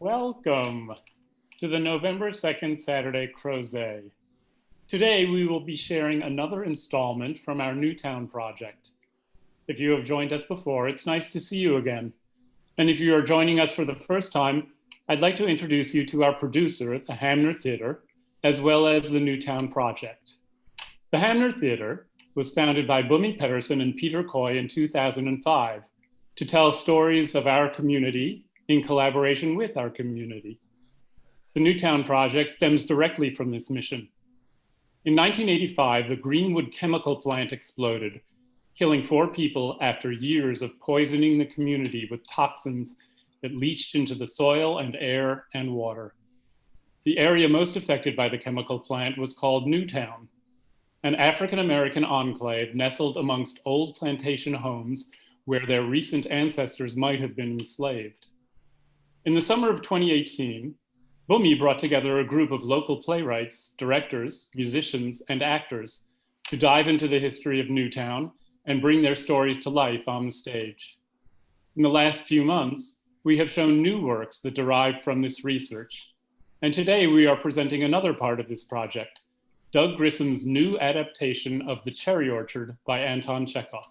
Welcome to the November 2nd Saturday Crozet. Today we will be sharing another installment from our Newtown project. If you have joined us before, it's nice to see you again. And if you are joining us for the first time, I'd like to introduce you to our producer at the Hamner Theater, as well as the Newtown project. The Hamner Theater was founded by Bumi Pedersen and Peter Coy in 2005 to tell stories of our community in collaboration with our community. The Newtown project stems directly from this mission. In 1985, the Greenwood chemical plant exploded, killing 4 people after years of poisoning the community with toxins that leached into the soil and air and water. The area most affected by the chemical plant was called Newtown, an African-American enclave nestled amongst old plantation homes where their recent ancestors might have been enslaved. In the summer of 2018, Bumi brought together a group of local playwrights, directors, musicians, and actors to dive into the history of Newtown and bring their stories to life on the stage. In the last few months, we have shown new works that derive from this research. And today we are presenting another part of this project, Doug Grissom's new adaptation of The Cherry Orchard by Anton Chekhov.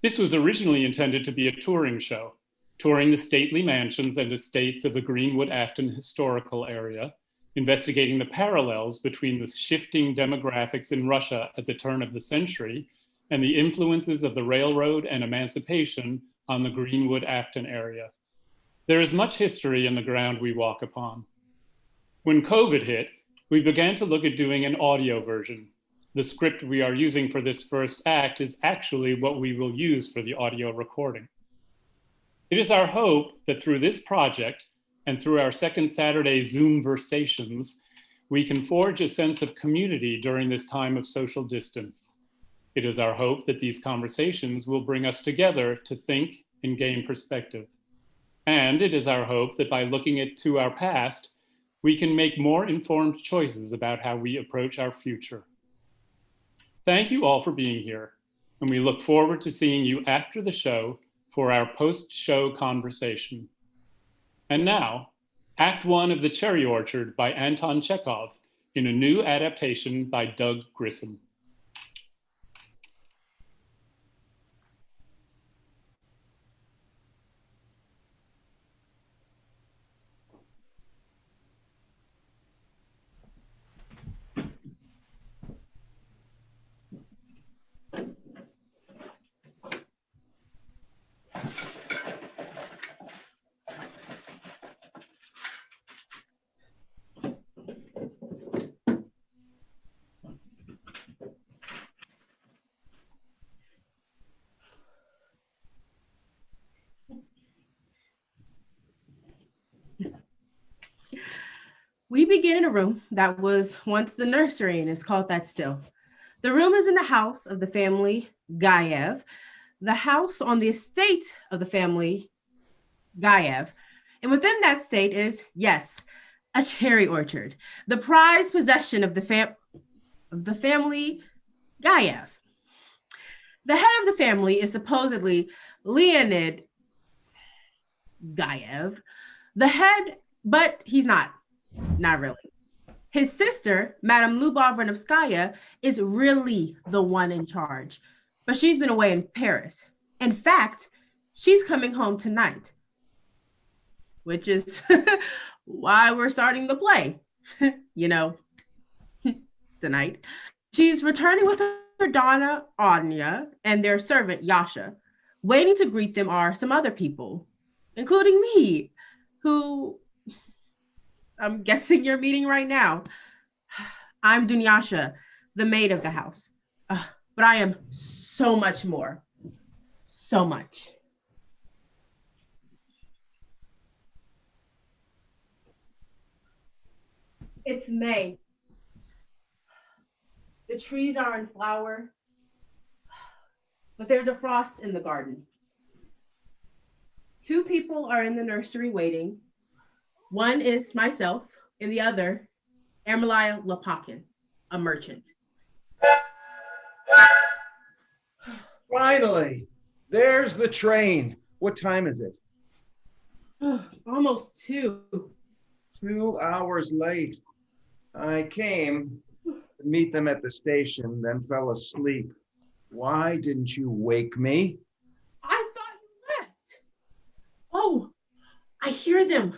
This was originally intended to be a touring show, touring the stately mansions and estates of the Greenwood-Afton historical area, investigating the parallels between the shifting demographics in Russia at the turn of the century and the influences of the railroad and emancipation on the Greenwood-Afton area. There is much history in the ground we walk upon. When COVID hit, we began to look at doing an audio version. The script we are using for this first act is actually what we will use for the audio recording. It is our hope that through this project and through our second Saturday Zoomversations, we can forge a sense of community during this time of social distance. It is our hope that these conversations will bring us together to think and gain perspective. And it is our hope that by looking to our past, we can make more informed choices about how we approach our future. Thank you all for being here, and we look forward to seeing you after the show for our post-show conversation. And now, Act 1 of The Cherry Orchard by Anton Chekhov in a new adaptation by Doug Grissom. We begin in a room that was once the nursery and is called that still. The room is in the house of the family Gayev, the house on the estate of the family Gayev. And within that state is, yes, a cherry orchard, the prized possession of the family Gayev. The head of the family is supposedly Leonid Gayev, the head, but he's not really. His sister, Madame Lubov Renovskaya, is really the one in charge, but she's been away in Paris. In fact, she's coming home tonight, which is why we're starting the play, tonight. She's returning with her daughter, Anya, and their servant, Yasha. Waiting to greet them are some other people, including me, who I'm guessing you're meeting right now. I'm Dunyasha, the maid of the house. But I am so much more. So much. It's May. The trees are in flower, but there's a frost in the garden. 2 people are in the nursery waiting. One is myself, and the other, Ermelia Lopakin, a merchant. Finally, there's the train. What time is it? Almost two. 2 hours late. I came to meet them at the station, then fell asleep. Why didn't you wake me? I thought you left. Oh, I hear them.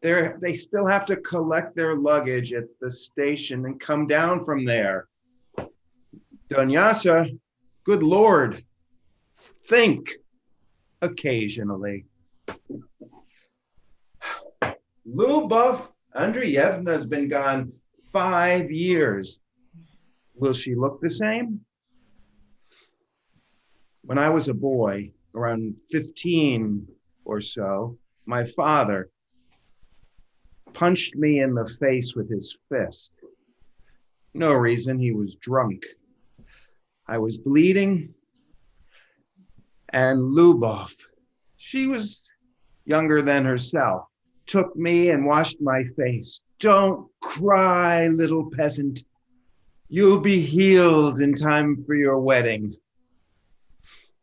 They still have to collect their luggage at the station and come down from there. Dunyasha, good Lord, think occasionally. Lubov Andreevna's been gone 5 years. Will she look the same? When I was a boy, around 15 or so, my father punched me in the face with his fist. No reason, he was drunk. I was bleeding, and Lubov, she was younger than herself, took me and washed my face. Don't cry, little peasant. You'll be healed in time for your wedding.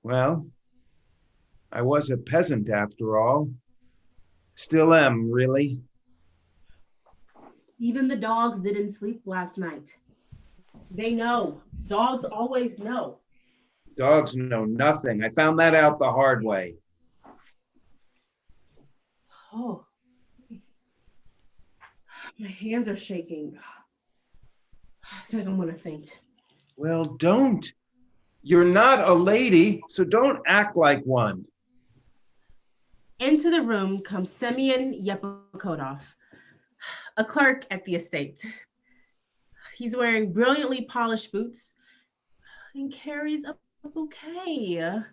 Well, I was a peasant after all. Still am, really. Even the dogs didn't sleep last night. They know. Dogs always know. Dogs know nothing. I found that out the hard way. Oh, my hands are shaking. I feel like I'm gonna faint. Well, don't. You're not a lady, so don't act like one. Into the room comes Semyon Yepikodov, a clerk at the estate. He's wearing brilliantly polished boots and carries a bouquet.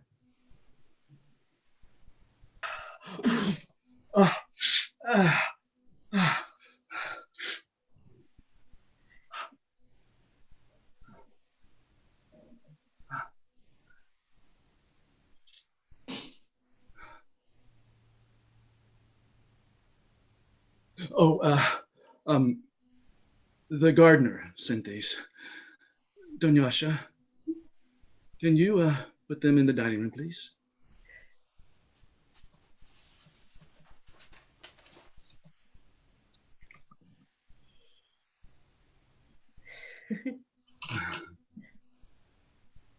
The gardener sent these. Dunyasha, can you put them in the dining room, please?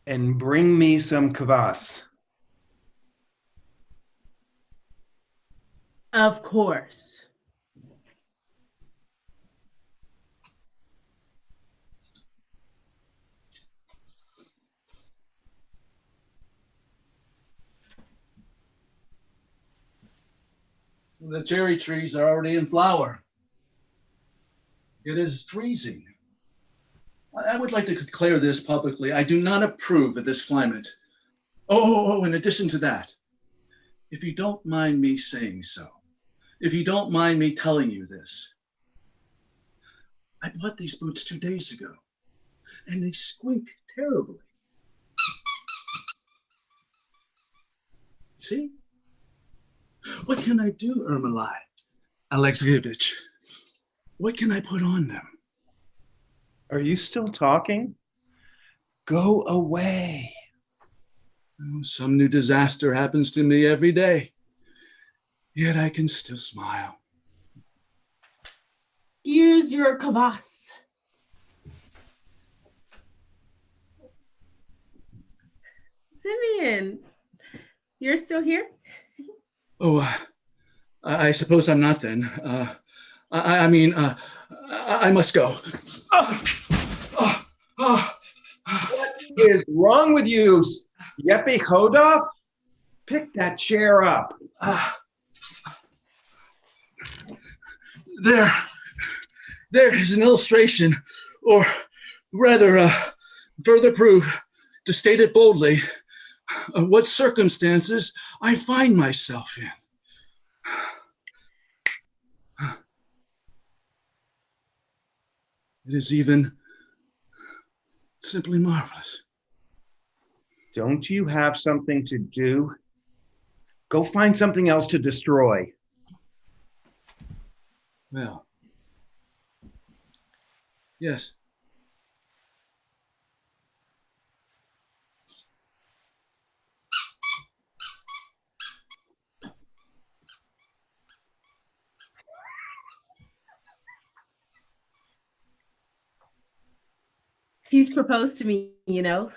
And bring me some kvass. Of course. The cherry trees are already in flower. It is freezing. I would like to declare this publicly. I do not approve of this climate. In addition to that, if you don't mind me saying so, if you don't mind me telling you this, I bought these boots 2 days ago, and they squeak terribly. See? What can I do, Ermolai Alexeyevich? What can I put on them? Are you still talking? Go away. Some new disaster happens to me every day, yet I can still smile. Here's your kvass. Simeon, you're still here? I suppose I'm not then. I must go. What is wrong with you, Yepikodov? Pick that chair up. There is an illustration, or rather, further proof, to state it boldly, what circumstances I find myself in. It is even simply marvelous. Don't you have something to do? Go find something else to destroy. Well, yes. He's proposed to me, you know.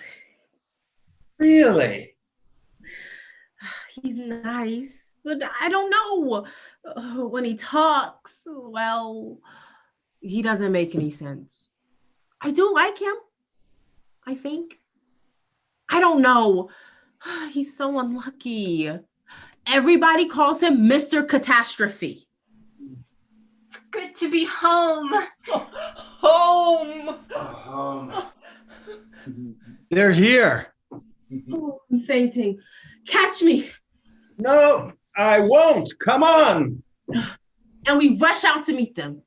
Really? He's nice, but I don't know. When he talks, well, he doesn't make any sense. I do like him, I think. I don't know. He's so unlucky. Everybody calls him Mr. Catastrophe. It's good to be home. Home. They're here. Oh, I'm fainting. Catch me. No, I won't. Come on. And we rush out to meet them.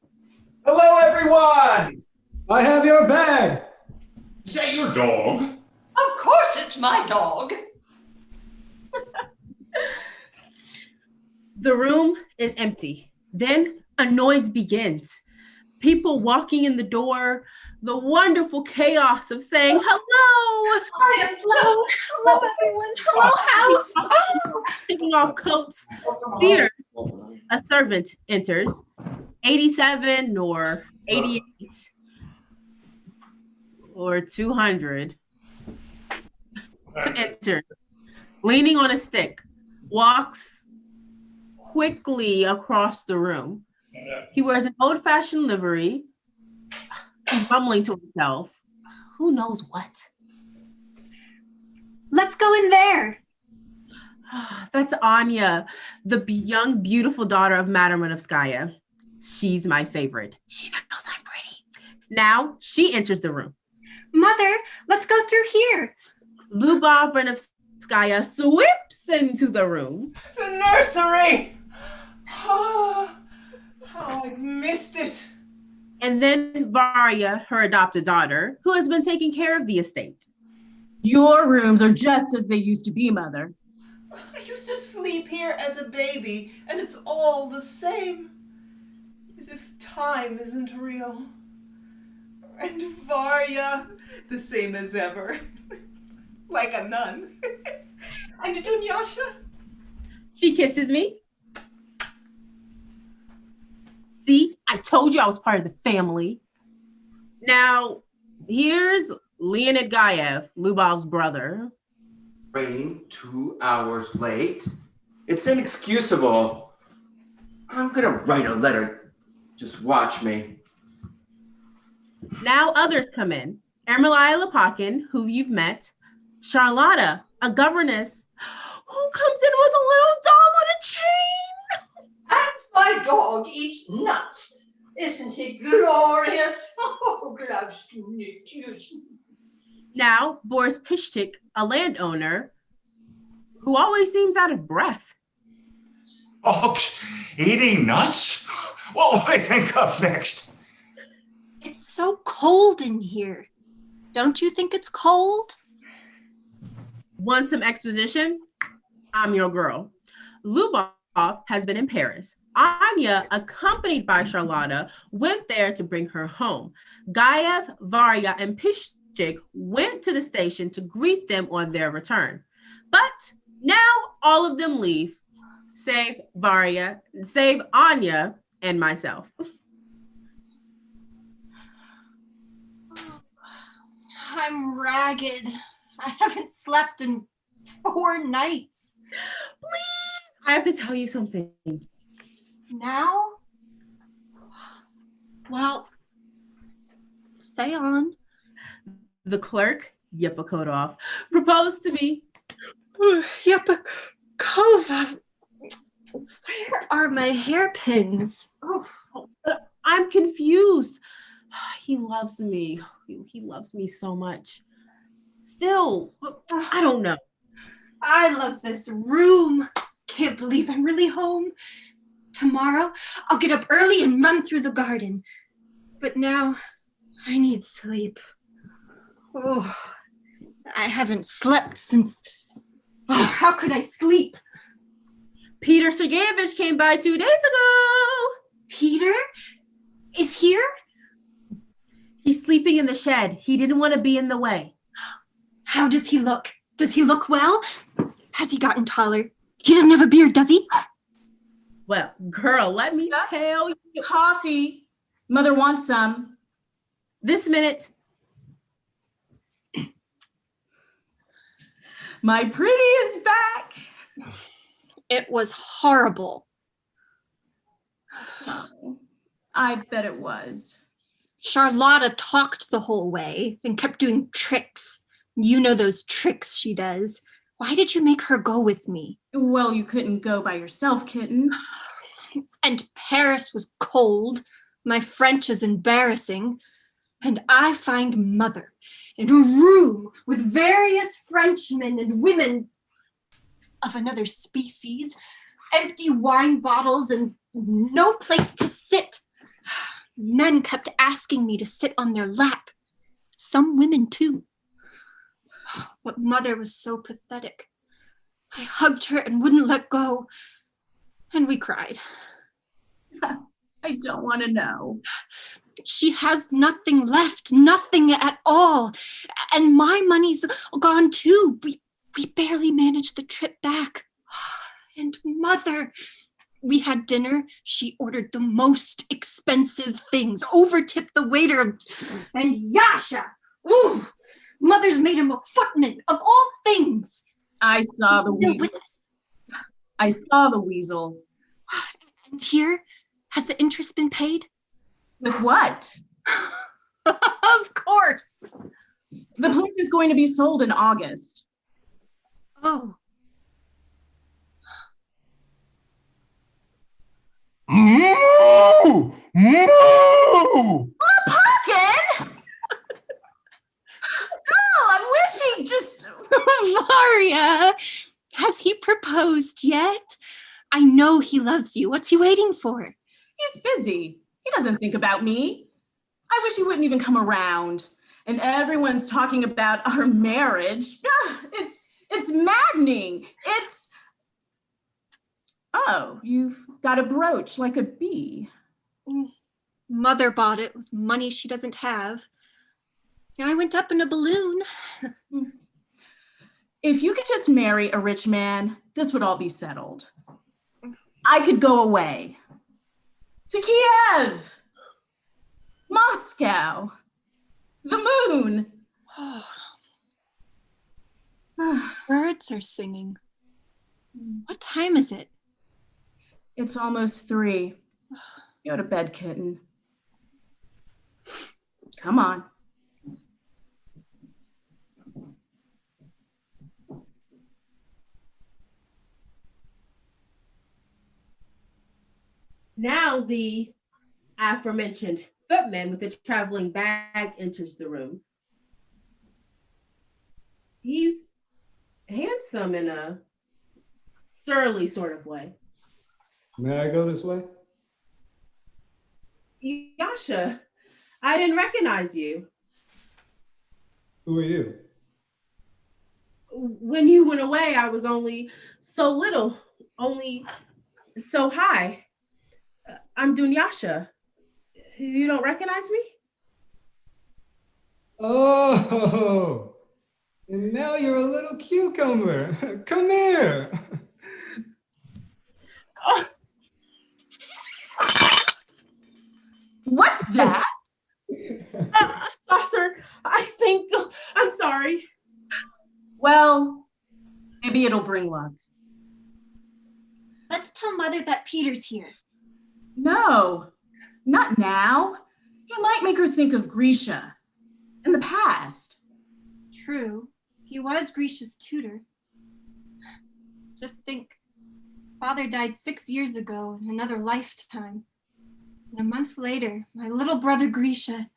Hello, everyone. I have your bag. Is that your dog? Of course it's my dog. The room is empty. Then a noise begins. People walking in the door, the wonderful chaos of saying, hello. Hello, everyone. Hello, house. Oh. Taking off coats. Here, a servant enters, 87 or 88 or 200. Enters, leaning on a stick, walks quickly across the room. He wears an old-fashioned livery. He's mumbling to himself. Who knows what? Let's go in there. That's Anya, the young, beautiful daughter of Madame Renevskaya. She's my favorite. She knows I'm pretty. Now she enters the room. Mother, let's go through here. Lubov Renevskaya sweeps into the room. The nursery! Oh, I've missed it. And then Varya, her adopted daughter, who has been taking care of the estate. Your rooms are just as they used to be, Mother. I used to sleep here as a baby, and it's all the same. As if time isn't real. And Varya, the same as ever. Like a nun. And Dunyasha. She kisses me. See, I told you I was part of the family. Now, here's Leonid Gayev, Lubov's brother. Train 2 hours late. It's inexcusable. I'm gonna write a letter. Just watch me. Now others come in. Ermolai Lepakin, who you've met. Charlotta, a governess, who comes in with a little doll on a chain. And my dog eats nuts. Isn't he glorious? Oh, gloves to knit. Now, Boris Pishtik, a landowner, who always seems out of breath. Oh, eating nuts? What will they think of next? It's so cold in here. Don't you think it's cold? Want some exposition? I'm your girl. Lubov has been in Paris. Anya, accompanied by Charlotta, went there to bring her home. Gayev, Varya, and Pishtik went to the station to greet them on their return. But now all of them leave, save Anya and myself. I'm ragged. I haven't slept in 4 nights. Please, I have to tell you something. Now? Well, say on. The clerk, Yepakotov, proposed to me. Yepakova, where are my hairpins? Oh. I'm confused. He loves me. He loves me so much. Still, I don't know. I love this room. Can't believe I'm really home. Tomorrow, I'll get up early and run through the garden. But now, I need sleep. Oh, I haven't slept since... Oh, how could I sleep? Peter Sergeyevich came by 2 days ago. Peter? Is here? He's sleeping in the shed. He didn't want to be in the way. How does he look? Does he look well? Has he gotten taller? He doesn't have a beard, does he? Well, girl, let me tell you. Coffee. Mother wants some. This minute. My pretty is back. It was horrible. Oh, I bet it was. Charlotta talked the whole way and kept doing tricks. You know those tricks she does. Why did you make her go with me? Well, you couldn't go by yourself, kitten. And Paris was cold. My French is embarrassing. And I find Mother in a room with various Frenchmen and women of another species, empty wine bottles and no place to sit. Men kept asking me to sit on their lap. Some women too. But Mother was so pathetic. I hugged her and wouldn't let go. And we cried. I don't want to know. She has nothing left, nothing at all. And my money's gone too. We barely managed the trip back. And Mother, we had dinner. She ordered the most expensive things, overtipped the waiter. And Yasha, ooh, Mother's made him a footman of all things. I saw the weasel. With us. I saw the weasel. And here, has the interest been paid? With what? Of course. The place is going to be sold in August. Oh. Moo! Moo! Pumpkin! Girl, I wish he'd just... Varia, has he proposed yet? I know he loves you. What's he waiting for? He's busy. He doesn't think about me. I wish he wouldn't even come around. And everyone's talking about our marriage. It's maddening. It's... Oh, you've got a brooch like a bee. Mother bought it with money she doesn't have. I went up in a balloon. If you could just marry a rich man, this would all be settled. I could go away. To Kiev. Moscow. The moon. Birds are singing. What time is it? It's almost 3. Go to bed, kitten. Come on. Now the aforementioned footman with the traveling bag enters the room. He's handsome in a surly sort of way. May I go this way? Yasha, I didn't recognize you. Who are you? When you went away, I was only so little, only so high. I'm Dunyasha. You don't recognize me? Oh, and now you're a little cucumber. Come here. Oh. What's that? Sir, I think, I'm sorry. Well, maybe it'll bring luck. Let's tell Mother that Peter's here. No, not now. He might make her think of Grisha in the past. True, he was Grisha's tutor. Just think, Father died 6 years ago in another lifetime. And a month later, my little brother Grisha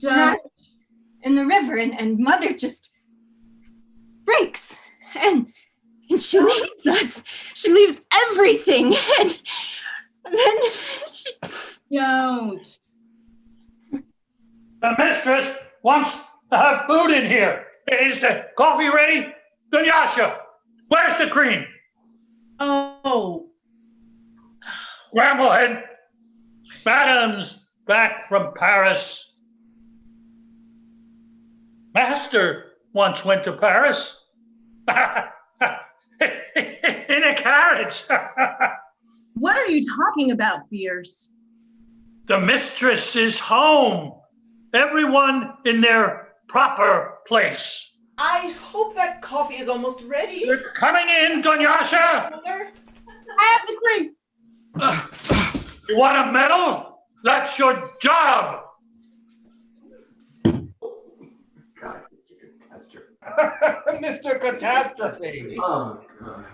drowned in the river, and Mother just breaks. And she leaves us. She leaves everything. And then she... Don't. The mistress wants to have food in here. Is the coffee ready? Dunyasha, where's the cream? Oh. Gramblehead, Madame's back from Paris. Master once went to Paris. In a carriage. What are you talking about, Fierce? The mistress is home. Everyone in their proper place. I hope that coffee is almost ready. You're coming in, Dunyasha! Mother? I have the cream. You want a medal? That's your job! God, Mr. Catastrophe. Mr. Catastrophe. Oh, God.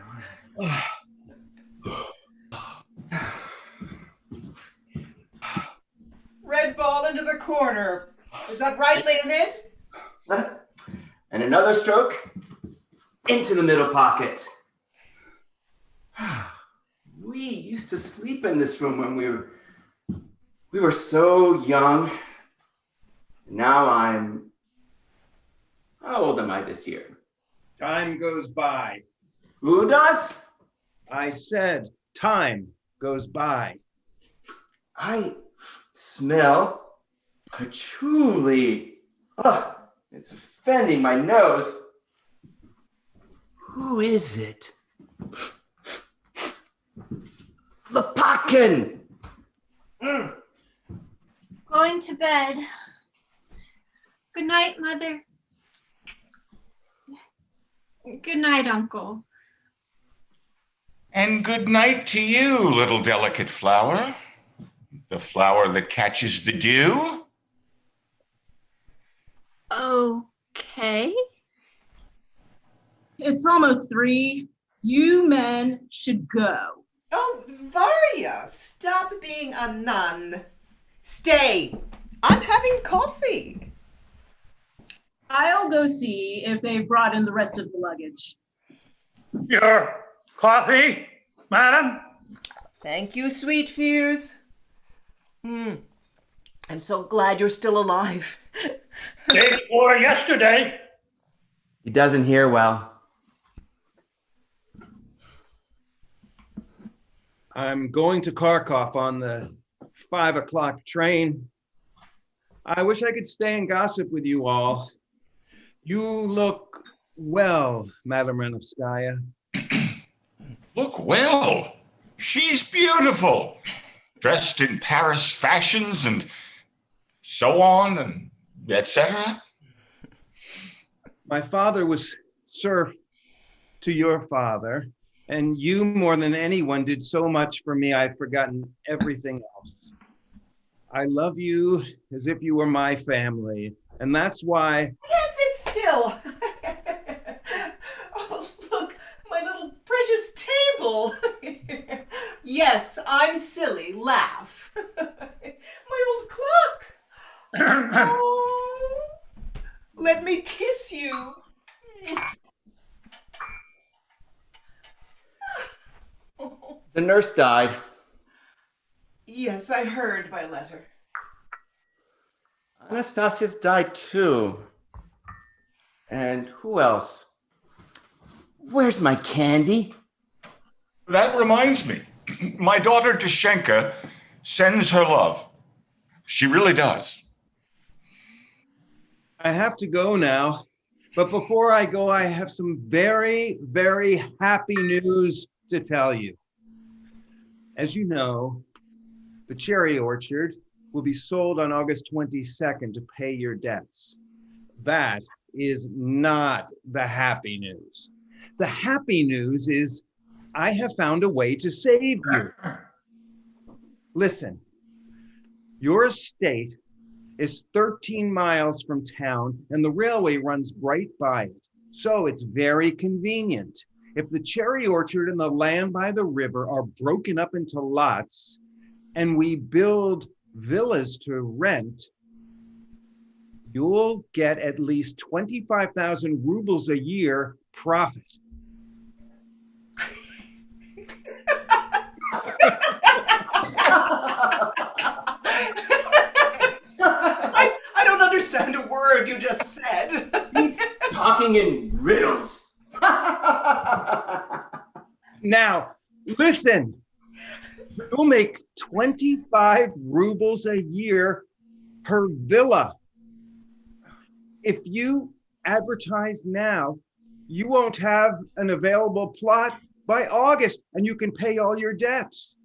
Red ball into the corner. Is that right, Leonid? And another stroke into the middle pocket. We used to sleep in this room when we were so young. Now how old am I this year? Time goes by. Who does? I said time goes by. I smell patchouli. Ugh, it's offending my nose. Who is it? Lepakin! Going to bed. Good night, Mother. Good night, Uncle. And good night to you, little delicate flower. The flower that catches the dew. Okay. It's almost 3. You men should go. Oh, Varya, stop being a nun. Stay. I'm having coffee. I'll go see if they've brought in the rest of the luggage. Your coffee, madam? Thank you, sweet fears. I'm so glad you're still alive. Day before yesterday. He doesn't hear well. I'm going to Kharkov on the 5 o'clock train. I wish I could stay and gossip with you all. You look well, Madame Renovskaya. Look well. She's beautiful. Dressed in Paris fashions and so on and etc. My father was serf to your father, and you more than anyone did so much for me I've forgotten everything else. I love you as if you were my family, and that's why... Can't sit still. Oh, look, my little precious table. Yes, I'm silly. Laugh. My old clock. Oh, let me kiss you. The nurse died. Yes, I heard by letter. Anastasia's died too. And who else? Where's my candy? That reminds me. My daughter Dushenka sends her love. She really does. I have to go now, but before I go, I have some very, very happy news to tell you. As you know, the cherry orchard will be sold on August 22nd to pay your debts. That is not the happy news. The happy news is I have found a way to save you. Listen, your estate is 13 miles from town and the railway runs right by it. So it's very convenient. If the cherry orchard and the land by the river are broken up into lots and we build villas to rent, you'll get at least 25,000 rubles a year profit. I don't understand a word you just said. He's talking in riddles. Now, listen, you'll make 25 rubles a year per villa. If you advertise now, you won't have an available plot by August and you can pay all your debts.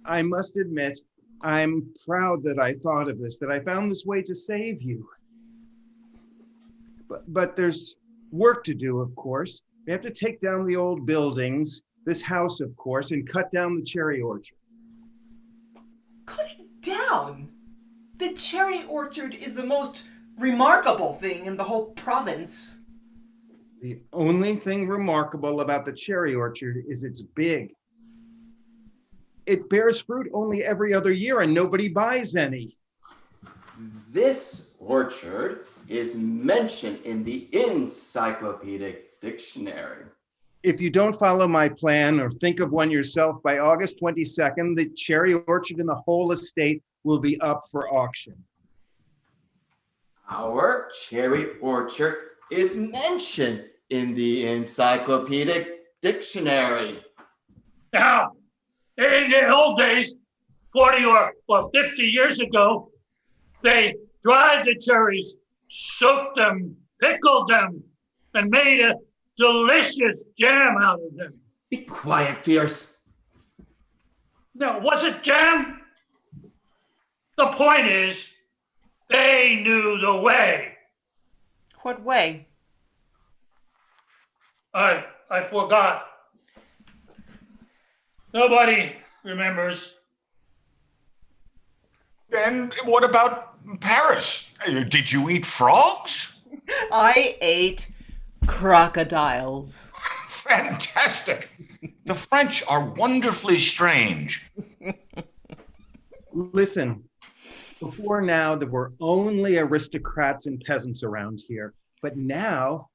I must admit, I'm proud that I thought of this, that I found this way to save you. But there's work to do, of course. We have to take down the old buildings, this house, of course, and cut down the cherry orchard. Cut it down? The cherry orchard is the most remarkable thing in the whole province. The only thing remarkable about the cherry orchard is it's big. It bears fruit only every other year and nobody buys any. This orchard is mentioned in the Encyclopedic Dictionary. If you don't follow my plan or think of one yourself, by August 22nd, the cherry orchard in the whole estate will be up for auction. Our cherry orchard is mentioned in the Encyclopedic Dictionary. Now, in the old days, 40 or 50 years ago, they dried the cherries, soaked them, pickled them, and made a delicious jam out of them. Be quiet, Fierce. Now, was it jam? The point is, they knew the way. What way? I forgot. Nobody remembers. And what about Paris? Did you eat frogs? I ate crocodiles. Fantastic. The French are wonderfully strange. Listen, before now, there were only aristocrats and peasants around here, but now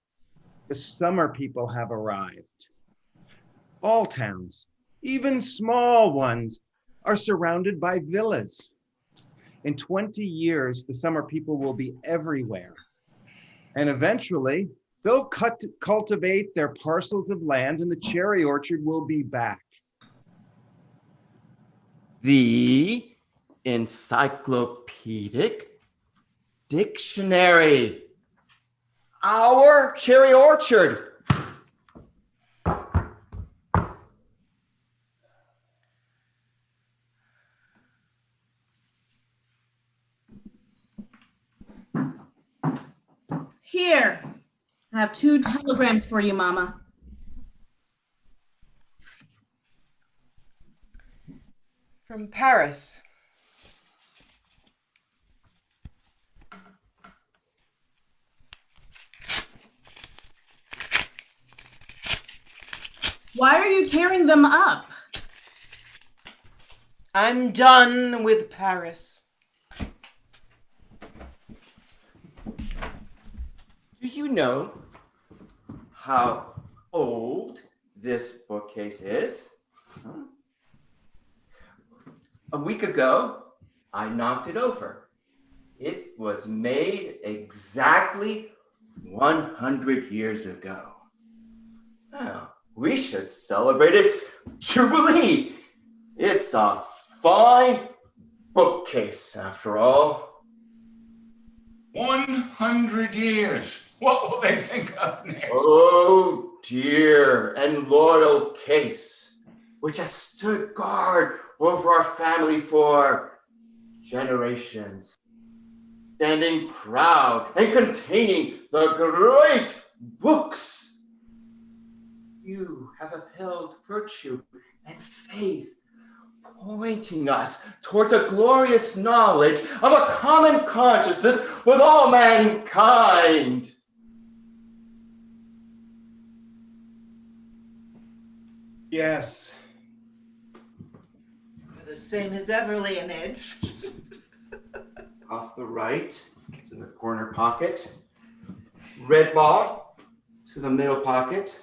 the summer people have arrived. All towns, even small ones, are surrounded by villas. In 20 years, the summer people will be everywhere. And eventually, they'll cultivate their parcels of land and the cherry orchard will be back. The Encyclopedic Dictionary. Our cherry orchard. Here, I have 2 telegrams for you, Mama. From Paris. Why are you tearing them up? I'm done with Paris. Do you know how old this bookcase is? Huh? A week ago, I knocked it over. It was made exactly 100 years ago. Now, we should celebrate its jubilee. It's a fine bookcase, after all. 100 years. What will they think of next? Oh, dear and loyal case, which has stood guard over our family for generations, standing proud and containing the great books. You have upheld virtue and faith, pointing us towards a glorious knowledge of a common consciousness with all mankind. Yes. The same as ever, Leonid. Off the right to the corner pocket, red ball to the middle pocket.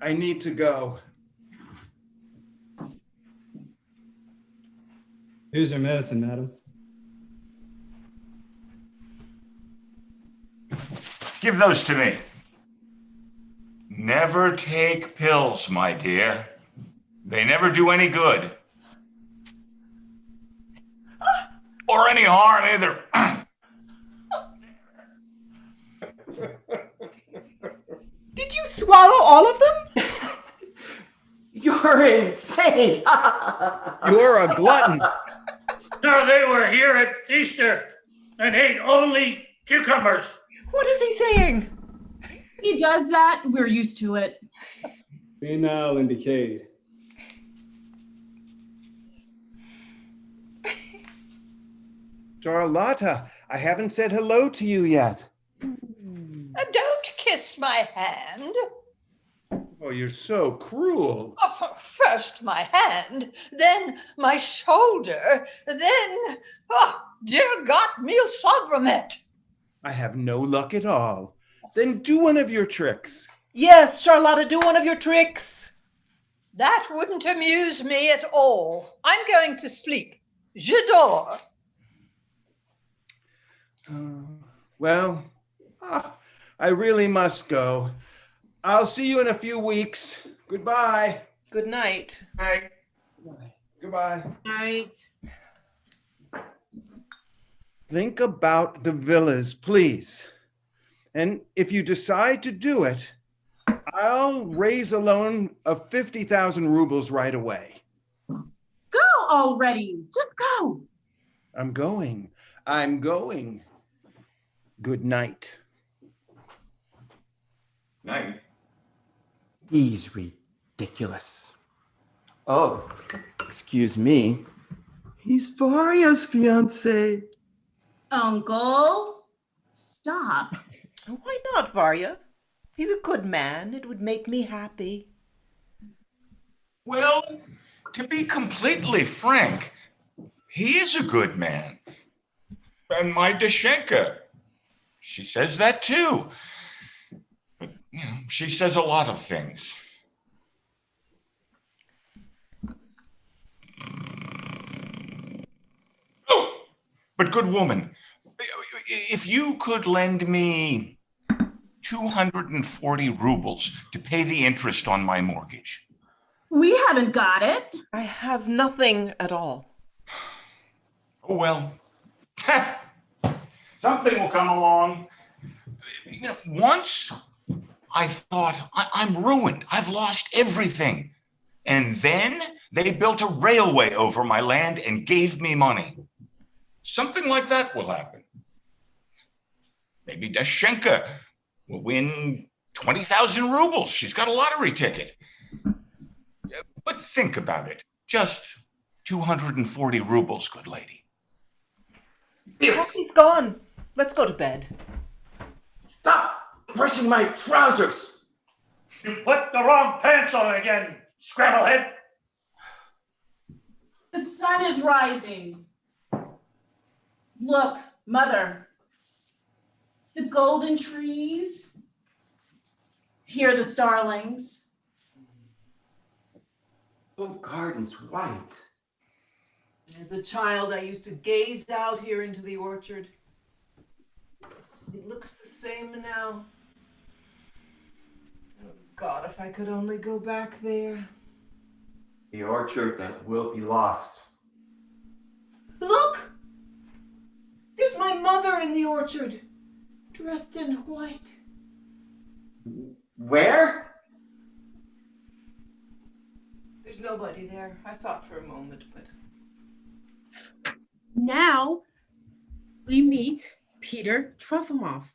I need to go. Here's your medicine, madam. Give those to me. Never take pills, my dear. They never do any good. Or any harm either. Did you swallow all of them? You're insane. You're a glutton. No, they were here at Easter and ate only cucumbers. What is he saying? He does that. We're used to it. Senile and decayed. Charlotta, I haven't said hello to you yet. Don't kiss my hand. Oh, you're so cruel. Oh, first my hand, then my shoulder, then, oh, dear God, mil sobramet. I have no luck at all. Then do one of your tricks. Yes, Charlotta, do one of your tricks. That wouldn't amuse me at all. I'm going to sleep. Je dors. Well, I really must go. I'll see you in a few weeks. Goodbye. Good night. Bye. Goodbye. Night. Think about the villas, please. And if you decide to do it, I'll raise a loan of 50,000 rubles right away. Go already. Just go. I'm going. Good night. Night. He's ridiculous. Oh, excuse me. He's Varya's fiance. Uncle, stop. Why not, Varya? He's a good man. It would make me happy. Well, to be completely frank, he is a good man. And my Dashenka, she says that too. But, you know, she says a lot of things. Oh, but good woman, if you could lend me 240 rubles to pay the interest on my mortgage. We haven't got it. I have nothing at all. Oh, well, something will come along. You know, once I thought I'm ruined. I've lost everything. And then they built a railway over my land and gave me money. Something like that will happen. Maybe Dashenka will win 20,000 rubles. She's got a lottery ticket. But think about it. Just 240 rubles, good lady. He's gone. Let's go to bed. Stop brushing my trousers. You put the wrong pants on again, Scrabblehead. The sun is rising. Look, Mother. The golden trees. Hear the starlings. The garden's white. As a child, I used to gaze out here into the orchard. It looks the same now. Oh, God, if I could only go back there. The orchard that will be lost. Look! There's my mother in the orchard, dressed in white. Where? There's nobody there. I thought for a moment, but... Now we meet Peter Trofimov.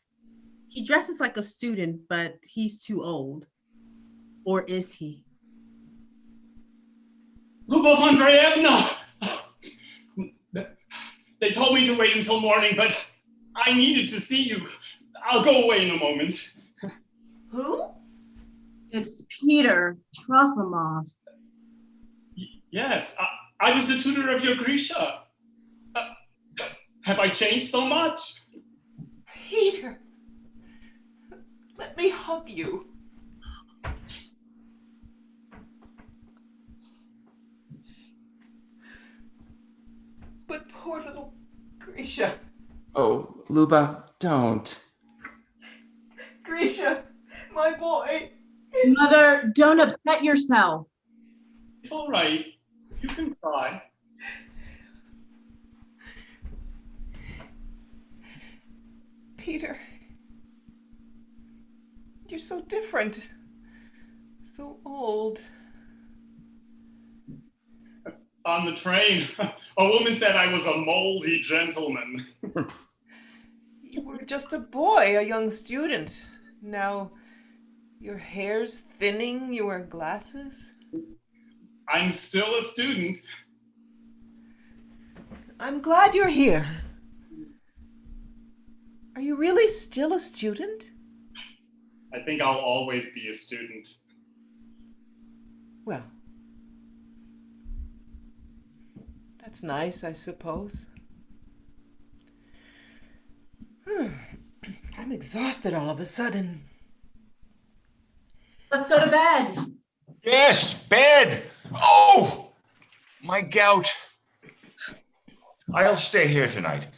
He dresses like a student, but he's too old. Or is he? Lubov Andreevna! They told me to wait until morning, but I needed to see you. I'll go away in a moment. Who? It's Peter Trofimov. Yes, I was the tutor of your Grisha. Have I changed so much? Peter, let me hug you. But poor little Grisha. Oh, Luba, don't. Grisha, my boy. Mother, don't upset yourself. It's all right. You can cry. Peter, you're so different. So old. On the train, a woman said I was a moldy gentleman. You were just a boy, a young student. Now your hair's thinning, you wear glasses. I'm still a student. I'm glad you're here. Are you really still a student? I think I'll always be a student. Well, that's nice, I suppose. I'm exhausted all of a sudden. Let's go to bed. Yes, bed. Oh, my gout. I'll stay here tonight.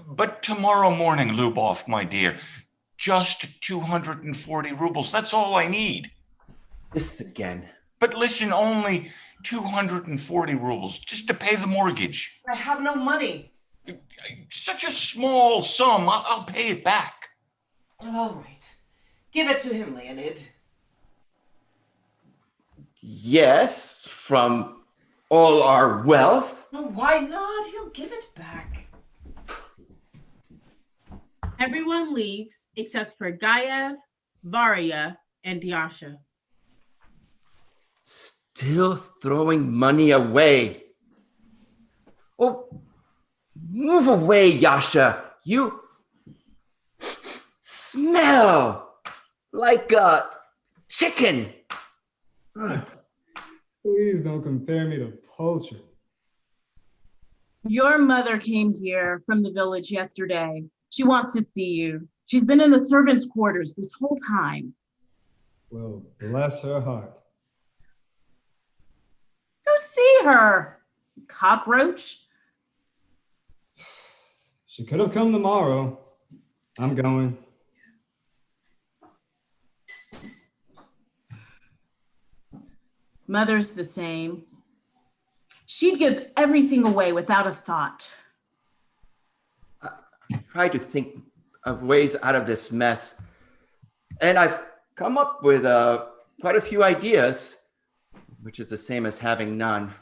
But tomorrow morning, Lubov, my dear, just 240 rubles. That's all I need. This again. But listen, only 240 rubles just to pay the mortgage. I have no money. Such a small sum. I'll pay it back. All right. Give it to him, Leonid. Yes, from all our wealth. Well, why not? He'll give it back. Everyone leaves except for Gaev, Varya, and Dyasha. Still throwing money away. Oh, move away, Yasha. You smell like a chicken. Please don't compare me to poultry. Your mother came here from the village yesterday. She wants to see you. She's been in the servants' quarters this whole time. Well, bless her heart. Go see her, cockroach. She could have come tomorrow. I'm going. Mother's the same. She'd give everything away without a thought. I try to think of ways out of this mess, and I've come up with quite a few ideas, which is the same as having none.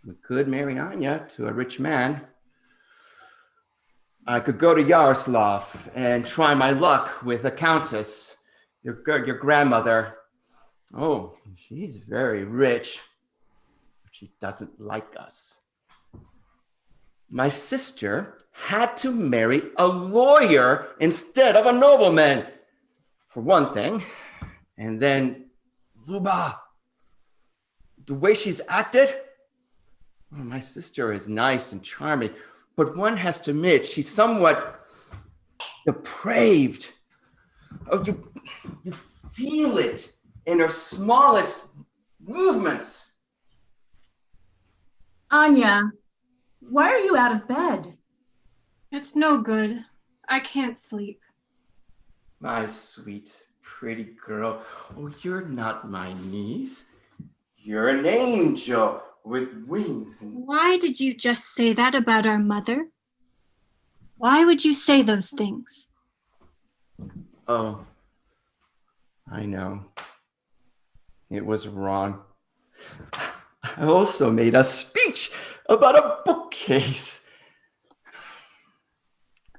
We could marry Anya to a rich man. I could go to Yaroslav and try my luck with a countess, your grandmother. Oh, she's very rich, but she doesn't like us. My sister had to marry a lawyer instead of a nobleman, for one thing. And then Luba, the way she's acted, well, my sister is nice and charming, but one has to admit she's somewhat depraved. Oh, you feel it in her smallest movements. Anya, why are you out of bed? It's no good. I can't sleep. My sweet, pretty girl. Oh, you're not my niece. You're an angel with wings. Why did you just say that about our mother? Why would you say those things? Oh, I know. It was wrong. I also made a speech about a bookcase.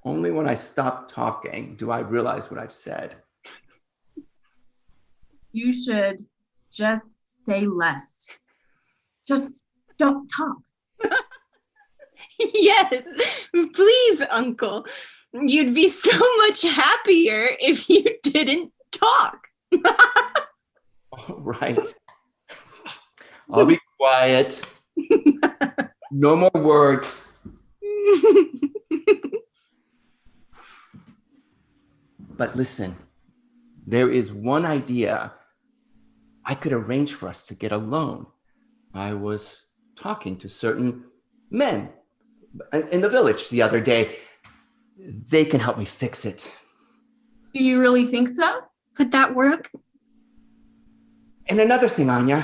Only when I stop talking do I realize what I've said. You should just say less. Just don't talk. Yes, please, Uncle. You'd be so much happier if you didn't talk. All right. I'll be quiet. No more words. But listen, there is one idea. I could arrange for us to get a loan. I was talking to certain men in the village the other day. They can help me fix it. Do you really think so? Could that work? And another thing, Anya,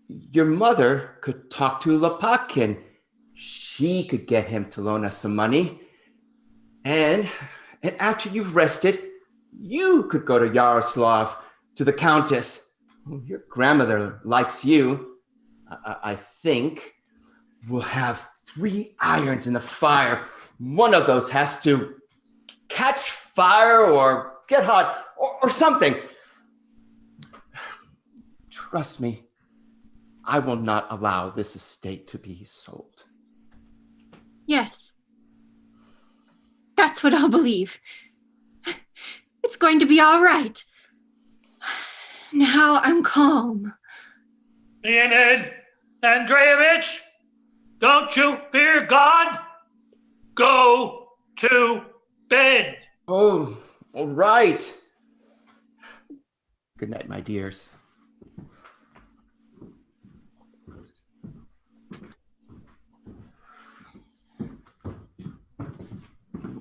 your mother could talk to Lopatkin. She could get him to loan us some money. And after you've rested, you could go to Yaroslav, to the countess. Your grandmother likes you. I think we'll have 3 irons in the fire. One of those has to catch fire or get hot or something. Trust me, I will not allow this estate to be sold. Yes. That's what I'll believe. It's going to be all right. Now I'm calm. Leonid Andreevich, don't you fear God? Go to bed. Oh, all right. Good night, my dears.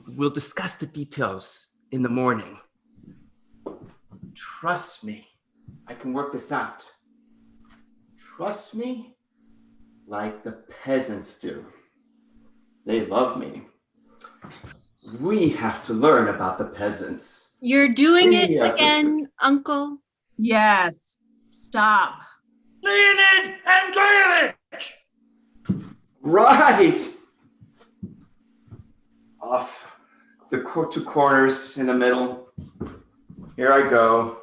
We'll discuss the details in the morning. Trust me, I can work this out. Trust me like the peasants do. They love me. We have to learn about the peasants. You're doing it again, Uncle? Yes. Stop. Leonid Andreevich! Right! Off the two corners in the middle. Here I go.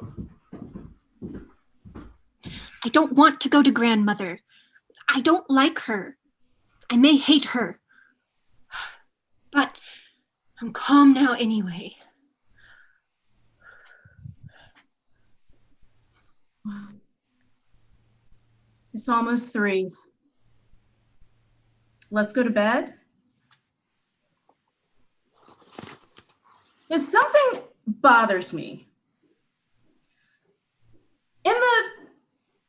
I don't want to go to grandmother. I don't like her. I may hate her. But I'm calm now anyway. It's almost 3. Let's go to bed. If something bothers me, in the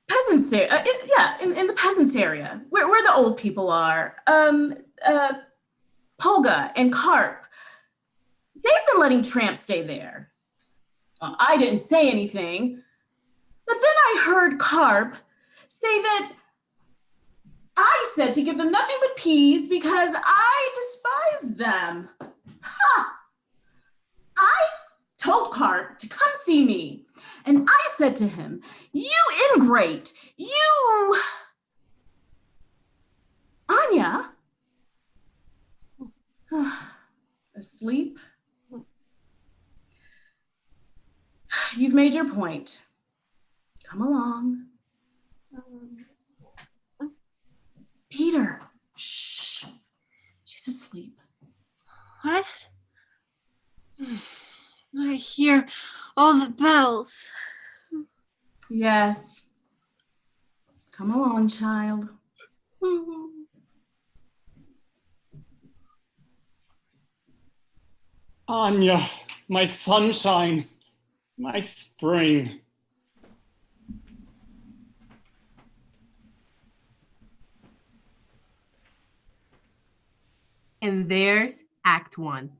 peasants area, in the peasants area, where the old people are, Polga and Karp, they've been letting tramps stay there. I didn't say anything, but then I heard Karp say that I said to give them nothing but peas because I despise them. Ha! I told Karp to come see me, and I said to him, "You ingrate, you..." Anya? Asleep? You've made your point. Come along. Peter, shh. She's asleep. What? I hear all the bells. Yes. Come along, child. Anya, my sunshine, my spring. And there's Act 1.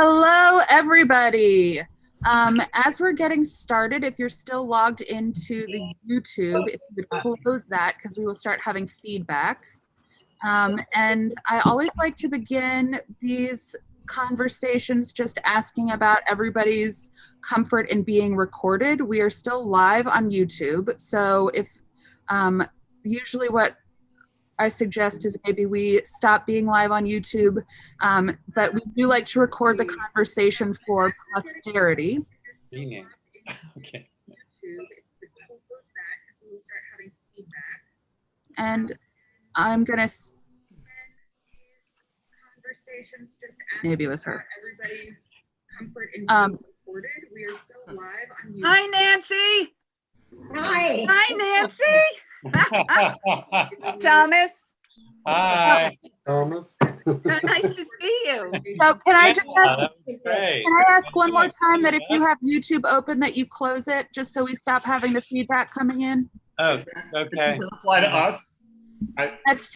Hello, everybody. As we're getting started, if you're still logged into the YouTube, if you would close that because we will start having feedback. And I always like to begin these conversations just asking about everybody's comfort in being recorded. We are still live on YouTube, so if usually what I suggest is maybe we stop being live on YouTube, but we do like to record the conversation for posterity. Okay. And I'm gonna maybe it was her. We are still live on YouTube. Hi, Nancy. Hi. Hi, Nancy. Thomas. Hi. Thomas. Nice to see you. So can I just ask, that was great. can I ask one more time that if you have YouTube open that you close it just so we stop having the feedback coming in? Oh, okay. Does it apply to us? That's